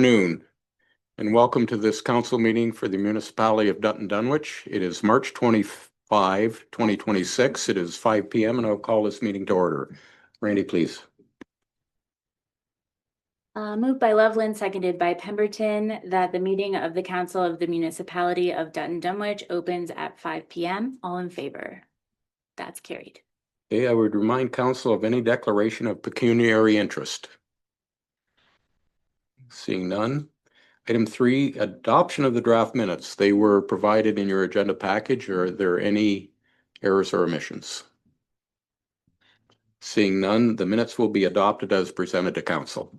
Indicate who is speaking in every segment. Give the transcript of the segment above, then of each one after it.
Speaker 1: Noon, and welcome to this council meeting for the Municipality of Dutton Dunwich. It is March 25, 2026. It is 5 p.m. and I'll call this meeting to order. Randy, please.
Speaker 2: Moved by Loveland, seconded by Pemberton, that the meeting of the Council of the Municipality of Dutton Dunwich opens at 5 p.m. All in favor? That's carried.
Speaker 1: Okay, I would remind council of any declaration of pecuniary interest. Seeing none. Item 3, adoption of the draft minutes. They were provided in your agenda package. Are there any errors or omissions? Seeing none, the minutes will be adopted as presented to council.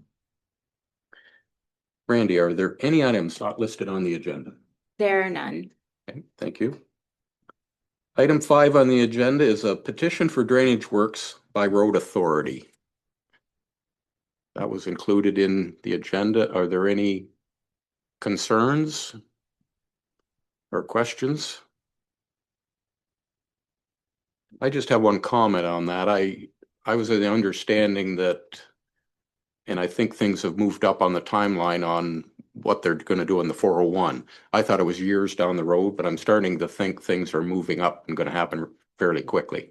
Speaker 1: Randy, are there any items not listed on the agenda?
Speaker 2: There are none.
Speaker 1: Okay, thank you. Item 5 on the agenda is a petition for drainage works by road authority. That was included in the agenda. Are there any concerns or questions? I just have one comment on that. I was of the understanding that, and I think things have moved up on the timeline on what they're going to do in the 401. I thought it was years down the road, but I'm starting to think things are moving up and going to happen fairly quickly.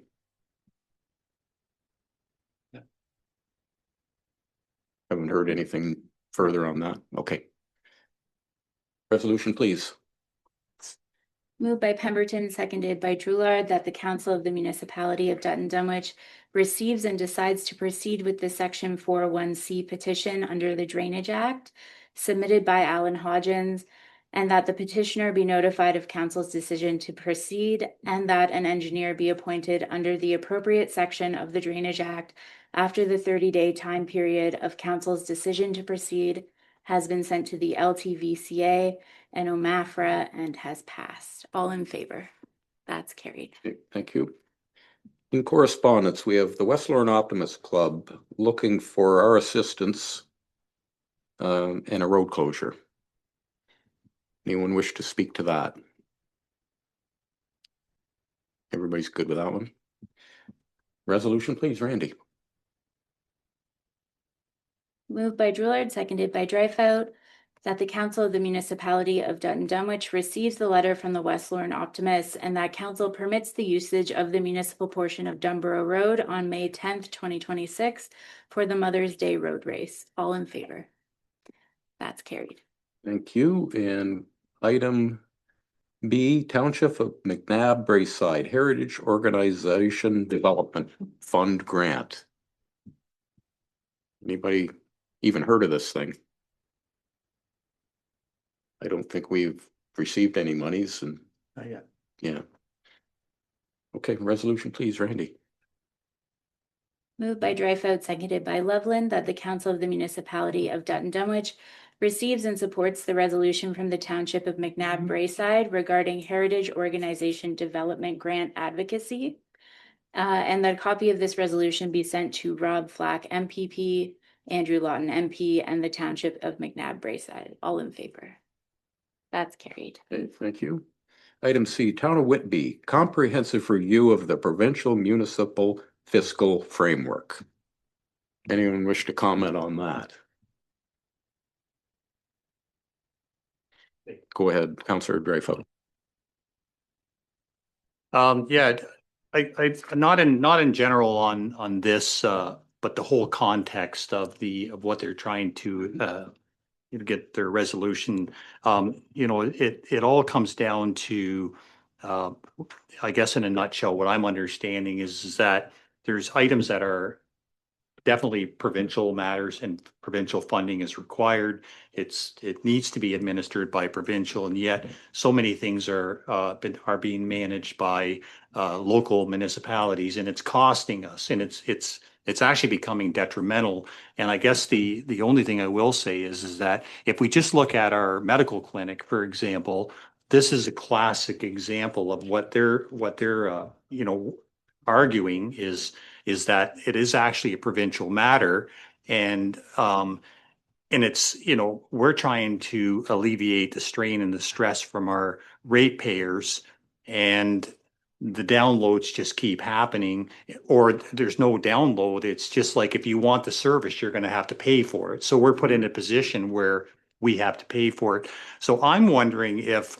Speaker 1: Haven't heard anything further on that. Okay. Resolution, please.
Speaker 2: Moved by Pemberton, seconded by Drouillard, that the Council of the Municipality of Dutton Dunwich receives and decides to proceed with the Section 401C petition under the Drainage Act submitted by Alan Hodgins, and that the petitioner be notified of council's decision to proceed, and that an engineer be appointed under the appropriate section of the Drainage Act after the 30-day time period of council's decision to proceed has been sent to the LTVCA and OMAFRA and has passed. All in favor? That's carried.
Speaker 1: Okay, thank you. In correspondence, we have the West Lorne Optimist Club looking for our assistance in a road closure. Anyone wish to speak to that? Everybody's good with that one? Resolution, please, Randy.
Speaker 2: Moved by Drouillard, seconded by Dryfout, that the Council of the Municipality of Dutton Dunwich receives the letter from the West Lorne Optimists, and that council permits the usage of the municipal portion of Dunborough Road on May 10th, 2026 for the Mother's Day Road Race. All in favor? That's carried.
Speaker 1: Thank you. And item B, Township of McNabb Braeside Heritage Organization Development Fund Grant. Anybody even heard of this thing? I don't think we've received any monies and
Speaker 3: not yet.
Speaker 1: Yeah. Okay, resolution, please, Randy.
Speaker 2: Moved by Dryfout, seconded by Loveland, that the Council of the Municipality of Dutton Dunwich receives and supports the resolution from the Township of McNabb Braeside regarding Heritage Organization Development Grant Advocacy, and that a copy of this resolution be sent to Rob Flack, MPP, Andrew Lawton, MP, and the Township of McNabb Braeside. All in favor? That's carried.
Speaker 1: Okay, thank you. Item C, Town of Whitby, comprehensive review of the provincial municipal fiscal framework. Anyone wish to comment on that? Go ahead, Councillor Dreyfus.
Speaker 3: Yeah, I not in general on this, but the whole context of what they're trying to get their resolution. It all comes down to, I guess in a nutshell, what I'm understanding is that there's items that are definitely provincial matters and provincial funding is required. It needs to be administered by provincial, and yet so many things are being managed by local municipalities, and it's costing us, and it's actually becoming detrimental. And I guess the only thing I will say is that if we just look at our medical clinic, for example, this is a classic example of what they're arguing is that it is actually a provincial matter, and it's, we're trying to alleviate the strain and the stress from our ratepayers, and the downloads just keep happening, or there's no download. It's just like, if you want the service, you're going to have to pay for it. So we're put in a position where we have to pay for it. So I'm wondering if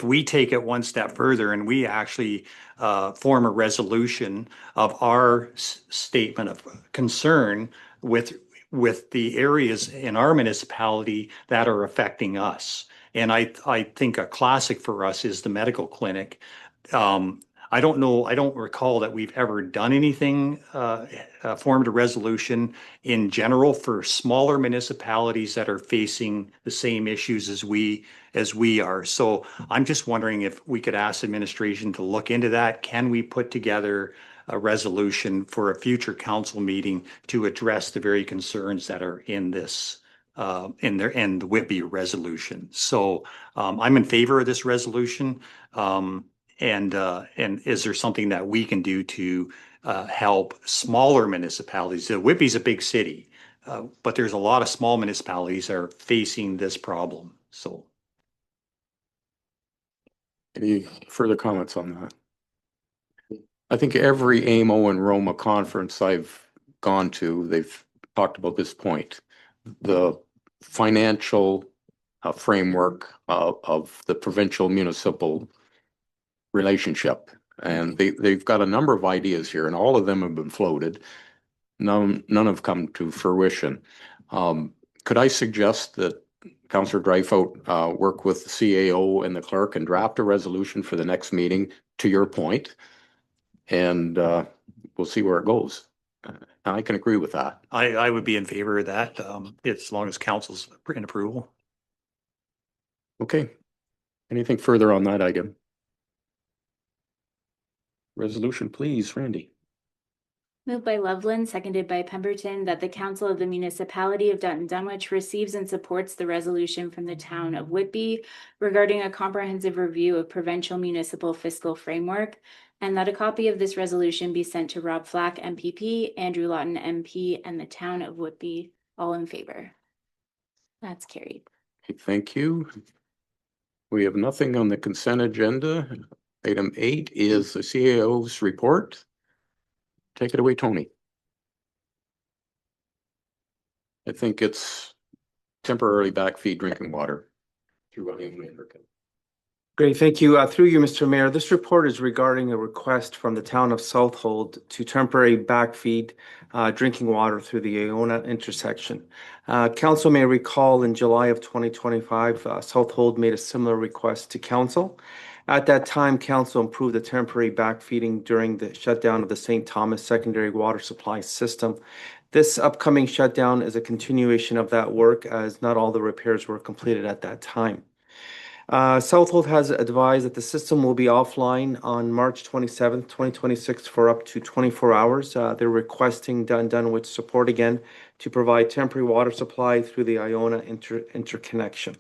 Speaker 3: we take it one step further and we actually form a resolution of our statement of concern with the areas in our municipality that are affecting us. And I think a classic for us is the medical clinic. I don't know, I don't recall that we've ever done anything, formed a resolution in general for smaller municipalities that are facing the same issues as we are. So I'm just wondering if we could ask administration to look into that. Can we put together a resolution for a future council meeting to address the very concerns that are in this, in the Whitby resolution? So I'm in favor of this resolution. And is there something that we can do to help smaller municipalities? Whitby's a big city, but there's a lot of small municipalities that are facing this problem. So,
Speaker 1: Any further comments on that? I think every AMO and Roma conference I've gone to, they've talked about this point. The financial framework of the provincial municipal relationship. And they've got a number of ideas here, and all of them have been floated. None have come to fruition. Could I suggest that Councillor Dryfout work with the CAO and the clerk and draft a resolution for the next meeting, to your point, and we'll see where it goes. I can agree with that.
Speaker 3: I would be in favor of that, as long as council's in approval.
Speaker 1: Okay. Anything further on that item? Resolution, please, Randy.
Speaker 2: Moved by Loveland, seconded by Pemberton, that the Council of the Municipality of Dutton Dunwich receives and supports the resolution from the town of Whitby regarding a comprehensive review of provincial municipal fiscal framework, and that a copy of this resolution be sent to Rob Flack, MPP, Andrew Lawton, MP, and the town of Whitby. All in favor? That's carried.
Speaker 1: Okay, thank you. We have nothing on the consent agenda. Item 8 is the CAO's report. Take it away, Tony. I think it's temporarily backfeed drinking water through America.
Speaker 4: Great, thank you. Through you, Mr. Mayor, this report is regarding a request from the town of Southold to temporary backfeed drinking water through the Iona intersection. Council may recall in July of 2025, Southold made a similar request to council. At that time, council approved the temporary backfeeding during the shutdown of the St. Thomas secondary water supply system. This upcoming shutdown is a continuation of that work, as not all the repairs were completed at that time. Southold has advised that the system will be offline on March 27th, 2026 for up to 24 hours. They're requesting Dutton Dunwich support again to provide temporary water supply through the Iona interconnection.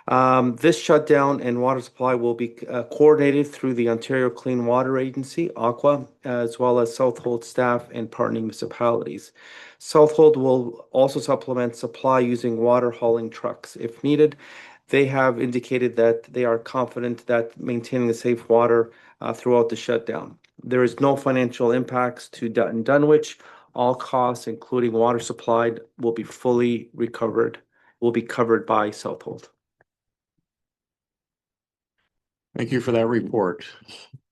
Speaker 4: This shutdown and water supply will be coordinated through the Ontario Clean Water Agency, AQUA, as well as Southold staff and partnering municipalities. Southold will also supplement supply using water hauling trucks if needed. They have indicated that they are confident that maintaining the safe water throughout the shutdown. There is no financial impacts to Dutton Dunwich. All costs, including water supplied, will be covered by Southold.
Speaker 1: Thank you for that report.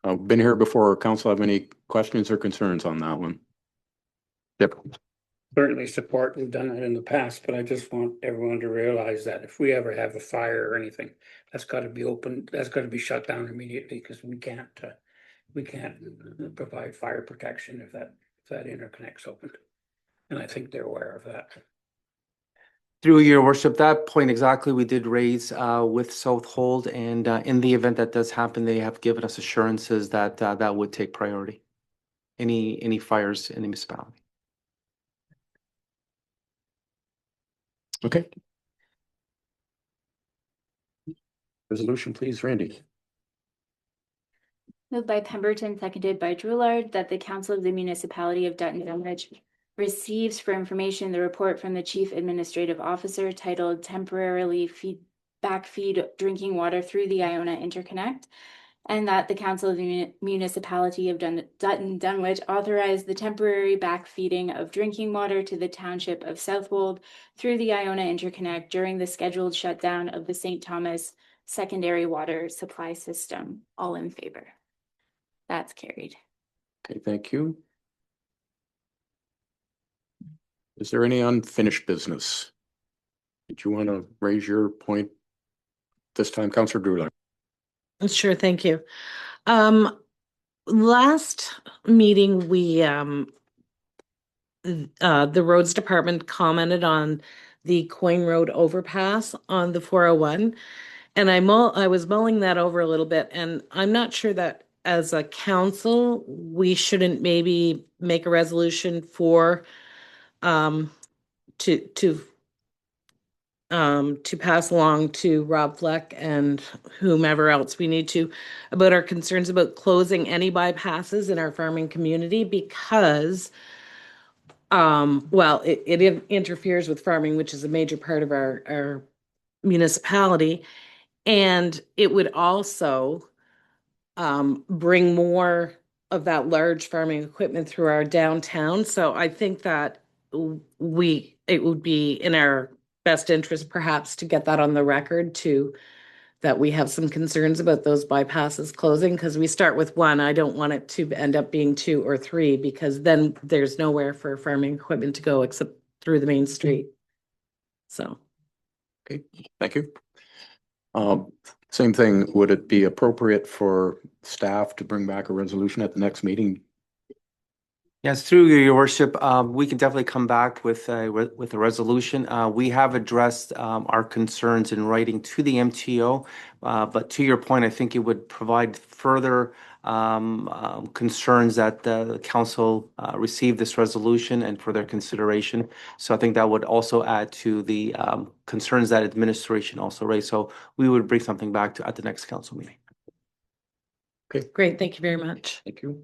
Speaker 1: I've been here before. Council have any questions or concerns on that one? Yep.
Speaker 5: Certainly support. We've done it in the past, but I just want everyone to realize that if we ever have a fire or anything, that's got to be open. That's got to be shut down immediately, because we can't provide fire protection if that interconnect's opened. And I think they're aware of that.
Speaker 4: Through your worship, that point exactly we did raise with Southold, and in the event that does happen, they have given us assurances that that would take priority. Any fires in the municipality.
Speaker 1: Okay. Resolution, please, Randy.
Speaker 2: Moved by Pemberton, seconded by Drouillard, that the Council of the Municipality of Dutton Dunwich receives for information the report from the Chief Administrative Officer titled Temporarily Backfeed Drinking Water Through the Iona Interconnect, And that the Council of the Municipality of Dutton Dunwich authorize the temporary backfeeding of drinking water to the Township of Southwold through the Iona Interconnect during the scheduled shutdown of the St. Thomas secondary water supply system. All in favor? That's carried.
Speaker 1: Okay, thank you. Is there any unfinished business? Did you want to raise your point this time, Councillor Drewler?
Speaker 6: Sure, thank you. Last meeting, the roads department commented on the Coyne Road overpass on the 401. And I was mulling that over a little bit, and I'm not sure that as a council, we shouldn't maybe make a resolution for to pass along to Rob Fleck and whomever else we need to about our concerns about closing any bypasses in our farming community because well, it interferes with farming, which is a major part of our municipality. And it would also bring more of that large farming equipment through our downtown. So I think that it would be in our best interest perhaps to get that on the record too, that we have some concerns about those bypasses closing because we start with one. I don't want it to end up being two or three because then there's nowhere for farming equipment to go except through the main street. So.
Speaker 1: Okay, thank you. Same thing, would it be appropriate for staff to bring back a resolution at the next meeting?
Speaker 4: Yes, through your worship, we can definitely come back with a resolution. We have addressed our concerns in writing to the MTO, but to your point, I think it would provide further concerns that the council receive this resolution and for their consideration. So I think that would also add to the concerns that administration also raised. So we would bring something back at the next council meeting.
Speaker 1: Okay,
Speaker 6: Great, thank you very much.
Speaker 1: thank you.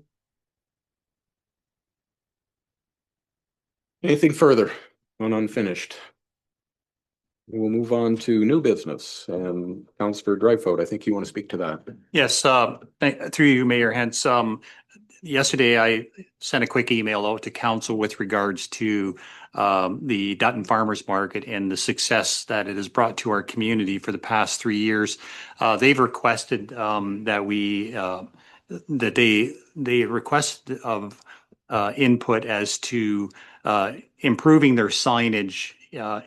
Speaker 1: Anything further on unfinished? We'll move on to new business. Councillor Dryfoot, I think you want to speak to that.
Speaker 3: Yes, through you, Mayor Hens. Yesterday, I sent a quick email out to council with regards to the Dutton Farmers Market and the success that it has brought to our community for the past 3 years. They've requested that they request of input as to improving their signage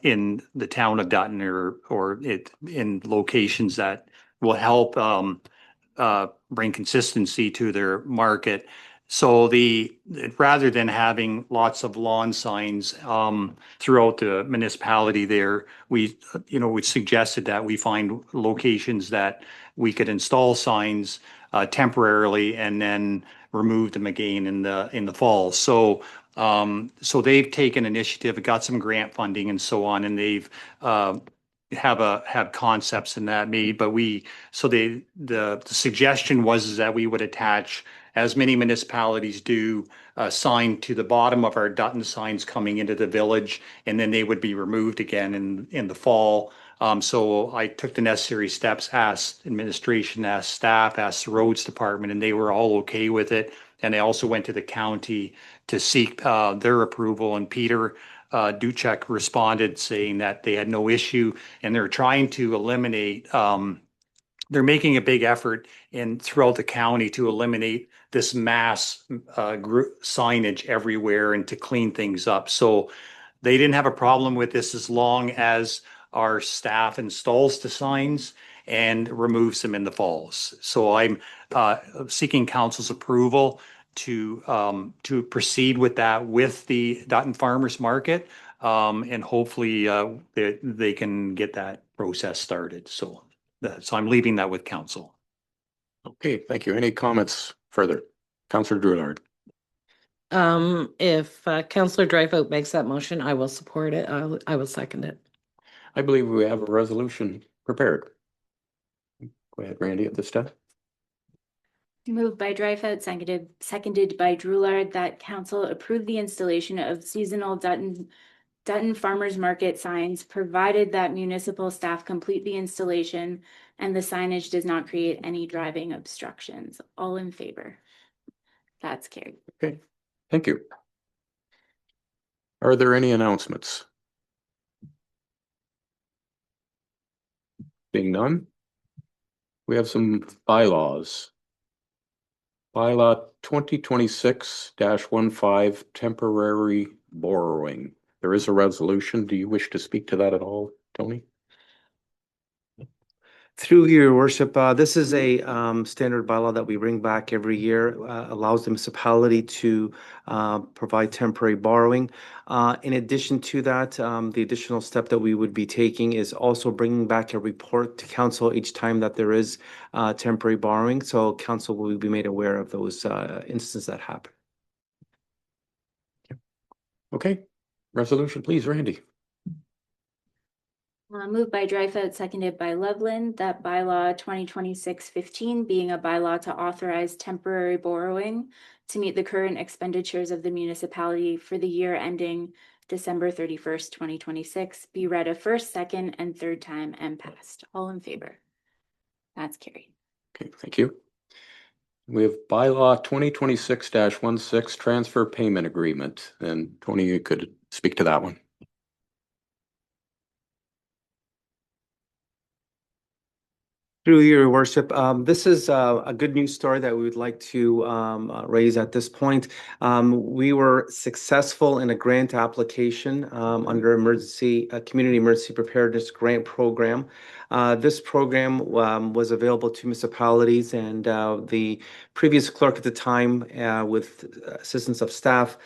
Speaker 3: in the town of Dutton or in locations that will help bring consistency to their market. So rather than having lots of lawn signs throughout the municipality there, we suggested that we find locations that we could install signs temporarily and then remove them again in the fall. So they've taken initiative, got some grant funding and so on, and they've have concepts in that made, but the suggestion was that we would attach, as many municipalities do, a sign to the bottom of our Dutton signs coming into the village, and then they would be removed again in the fall. So I took the necessary steps, asked administration, asked staff, asked the roads department, and they were all okay with it. And I also went to the county to seek their approval, and Peter Duchek responded saying that they had no issue and they're trying to eliminate, they're making a big effort throughout the county to eliminate this mass signage everywhere and to clean things up. So they didn't have a problem with this as long as our staff installs the signs and removes them in the falls. So I'm seeking council's approval to proceed with that with the Dutton Farmers Market, and hopefully they can get that process started. So I'm leaving that with council.
Speaker 1: Okay, thank you. Any comments further? Councillor Drewlard.
Speaker 6: If Councillor Dryfoot makes that motion, I will support it. I will second it.
Speaker 1: I believe we have a resolution prepared. Go ahead, Randy, at this time.
Speaker 2: Moved by Dryfoot, seconded by Drewlard, that council approve the installation of seasonal Dutton Dutton Farmers Market signs, provided that municipal staff complete the installation and the signage does not create any driving obstructions. All in favor? That's carried.
Speaker 1: Okay, thank you. Are there any announcements? Being none, we have some bylaws. Bylaw 2026-15, temporary borrowing. There is a resolution. Do you wish to speak to that at all, Tony?
Speaker 4: Through your worship, this is a standard bylaw that we bring back every year, allows the municipality to provide temporary borrowing. In addition to that, the additional step that we would be taking is also bringing back a report to council each time that there is temporary borrowing. So council will be made aware of those instances that happen.
Speaker 1: Okay, resolution, please, Randy.
Speaker 2: Moved by Dreyfus, seconded by Loveland, that bylaw 2026-15 being a bylaw to authorize temporary borrowing to meet the current expenditures of the municipality for the year ending December 31st, 2026, be read a first, second, and third time and passed. All in favor? That's carried.
Speaker 1: Okay, thank you. We have bylaw 2026-16, transfer payment agreement. And Tony, you could speak to that one.
Speaker 4: Through your worship, this is a good news story that we would like to raise at this point. We were successful in a grant application under Community Emergency Preparedness Grant Program. This program was available to municipalities, and the previous clerk at the time, with assistance of staff,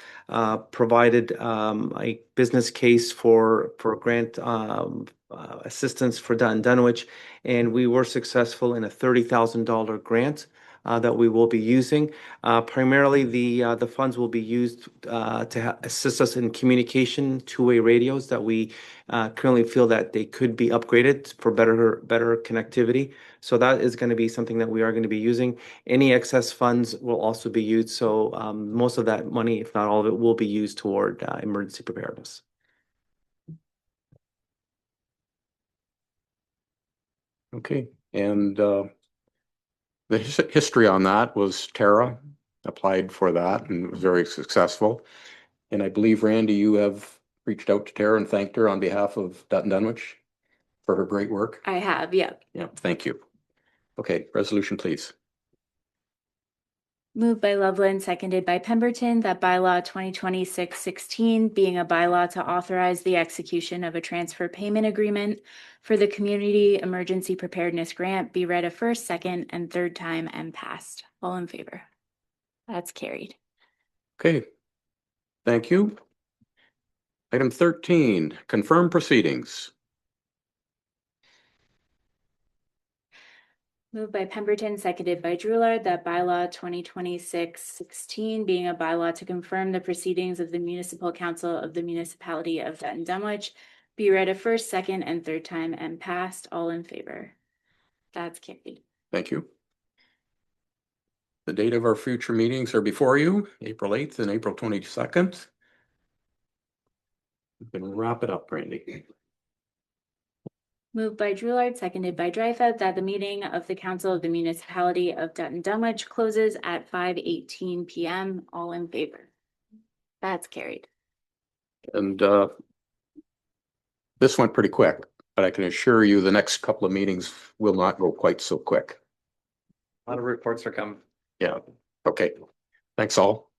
Speaker 4: provided a business case for grant assistance for Dutton Dunwich, and we were successful in a $30,000 grant that we will be using. Primarily, the funds will be used to assist us in communication, two-way radios that we currently feel that they could be upgraded for better connectivity. So that is going to be something that we are going to be using. Any excess funds will also be used. So most of that money, if not all of it, will be used toward emergency preparedness.
Speaker 1: Okay, and the history on that was Tara applied for that and was very successful. And I believe, Randy, you have reached out to Tara and thanked her on behalf of Dutton Dunwich for her great work.
Speaker 2: I have, yep.
Speaker 1: Yeah, thank you. Okay, resolution, please.
Speaker 2: Moved by Loveland, seconded by Pemberton, that bylaw 2026-16 being a bylaw to authorize the execution of a transfer payment agreement for the Community Emergency Preparedness Grant be read a first, second, and third time and passed. All in favor? That's carried.
Speaker 1: Okay, thank you. Item 13, confirm proceedings.
Speaker 2: Moved by Pemberton, seconded by Drouillard, that bylaw 2026-16 being a bylaw to confirm the proceedings of the Municipal Council of the Municipality of Dutton Dunwich be read a first, second, and third time and passed. All in favor? That's carried.
Speaker 1: Thank you. The date of our future meetings are before you, April 8th and April 22nd. I'm going to wrap it up, Randy.
Speaker 2: Moved by Drouillard, seconded by Dreyfus, that the meeting of the Council of the Municipality of Dutton Dunwich closes at 5:18 p.m. All in favor? That's carried.
Speaker 1: And this went pretty quick, but I can assure you the next couple of meetings will not go quite so quick.
Speaker 3: A lot of reports are coming.
Speaker 1: Yeah, okay. Thanks all.